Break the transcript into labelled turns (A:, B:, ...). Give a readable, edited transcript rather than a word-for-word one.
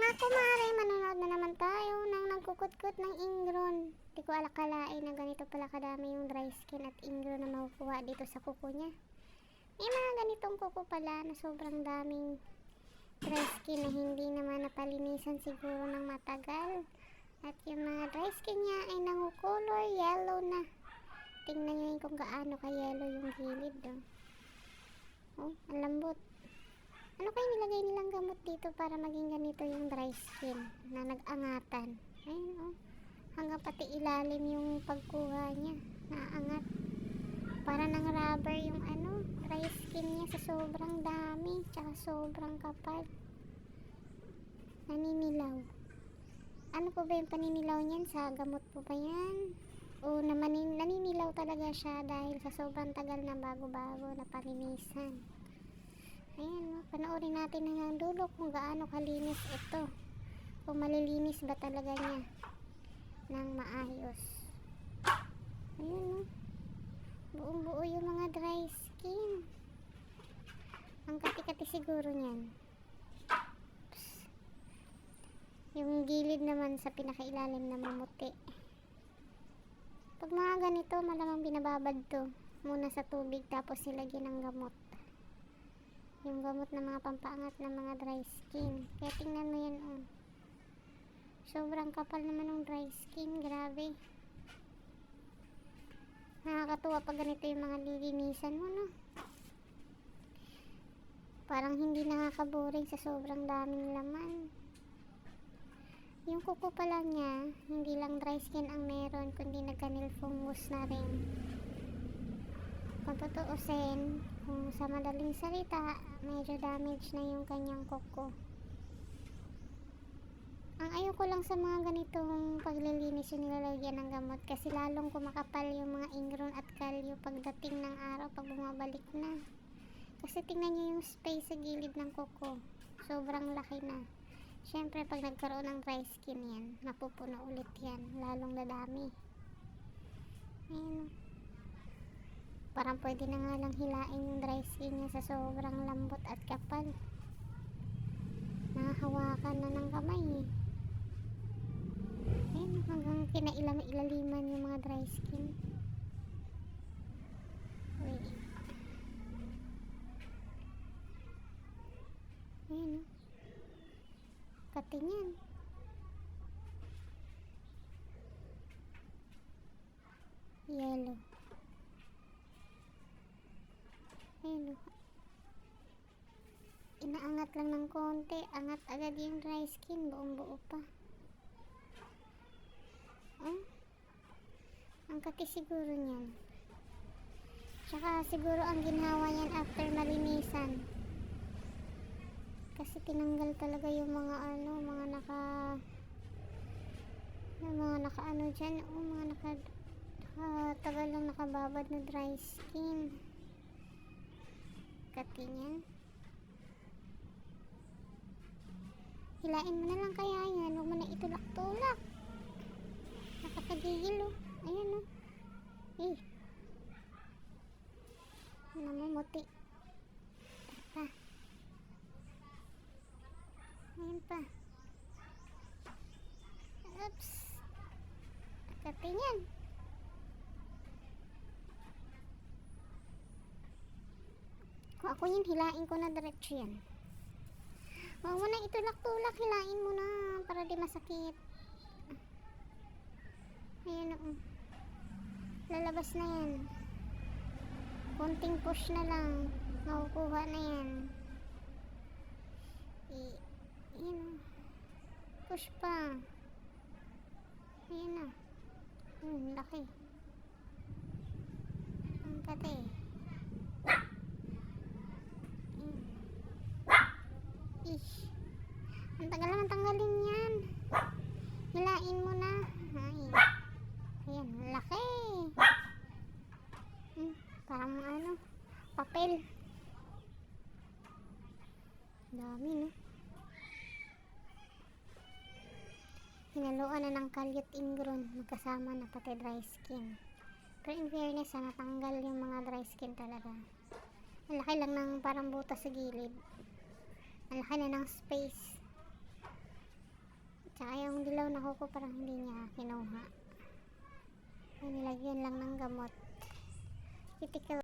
A: Mga kumare, manonood na naman tayo ng nagkukut-kut ng ingron. Di ko alakalain na ganito pala kadami yung dry skin at ingron na makukuha dito sa kuko niya. May mga ganitong kuko pala na sobrang daming dry skin na hindi naman napalinisan siguro ng matagal. At yung mga dry skin niya ay nangukulor yellow na. Tingnan nyo yun kung gaano ka-yellow yung gilid. Oh, ang lambot. Ano kayo nilagay nilang gamot dito para maging ganito yung dry skin na nag-angatan? Ayun oh. Hanggang pati ilalim yung pagkuha niya. Naangat. Para ng rubber yung dry skin niya sa sobrang dami. Tsaka sobrang kapal. Naninilaw. Ano po ba yung paninilaw niyan? Sa gamot po ba yan? O naninilaw talaga siya dahil sa sobrang tagal na bago-bago na palinisan. Ayan, panoorin natin hanggang dulo kung gaano kalinis ito. Kung malilinis ba talaga niya ng maayos. Ayan, buong buo yung mga dry skin. Ang kati-kati siguro niyan. Yung gilid naman sa pinakailalim na mamuti. Pag mga ganito, malamang binababad to muna sa tubig tapos silagyan ng gamot. Yung gamot na mga pampaangat ng mga dry skin. Kaya tingnan mo yan oh. Sobrang kapal naman ng dry skin. Grabe. Nakakatuwa pag ganito yung mga lilinisan mo, no? Parang hindi nakakaboring sa sobrang daming laman. Yung kuko pala niya, hindi lang dry skin ang meron, kundi nagka-nail fungus na rin. Kung tutuusin, kung sa madaling salita, medyo damage na yung kanyang kuko. Ang ayoko lang sa mga ganitong paglilinis yung nilalagyan ng gamot kasi lalong kumakapal yung mga ingron at kalyo pagdating ng araw pag bumabalik na. Kasi tingnan nyo yung space sa gilid ng kuko. Sobrang laki na. Siyempre pag nagkaroon ng dry skin yan, mapupuno ulit yan. Lalong dadami. Ayun. Parang pwede na nga lang hilain yung dry skin niya sa sobrang lambot at kapal. Nahahawakan na ng kamay eh. Ayun, hanggang kinailam-ilaliman yung mga dry skin. Wait. Ayun. Kati niyan. Yellow. Ayun. Inaangat lang ng konti. Angat agad yung dry skin. Buong buo pa. Oh. Ang kati siguro niyan. Tsaka siguro ang ginawa yan after malinisan. Kasi tinanggal talaga yung mga mga naka dyan, mga tagal lang nakababad na dry skin. Kati niyan. Hilain mo na lang kaya yan, huwag mo na itulak-tulak. Nakakagigil oh. Ayan oh. Eh. Namumuti. Pa. Ayan pa. Oops. Kati niyan. Kung ako yun, hilain ko na diretso yan. Huwag mo na itulak-tulak, hilain mo na para di masakit. Ayan o. Lalabas na yan. Konting push na lang. Makukuha na yan. Ayan o. Push pa. Ayan na. Laki. Ang kati. Ish. Ang tagal naman tanggalin yan. Hilain mo na. Ay. Ayan, laki. Parang papel. Dami no. Hinaluan na ng kalyot ingron. Magkasama na pati dry skin. Pero in fairness, natanggal yung mga dry skin talaga. Ang laki lang ng parang butas sa gilid. Ang laki na ng space. Tsaka yung dilaw na kuko parang hindi niya kinuha. Ay, nilagyan lang ng gamot. Critical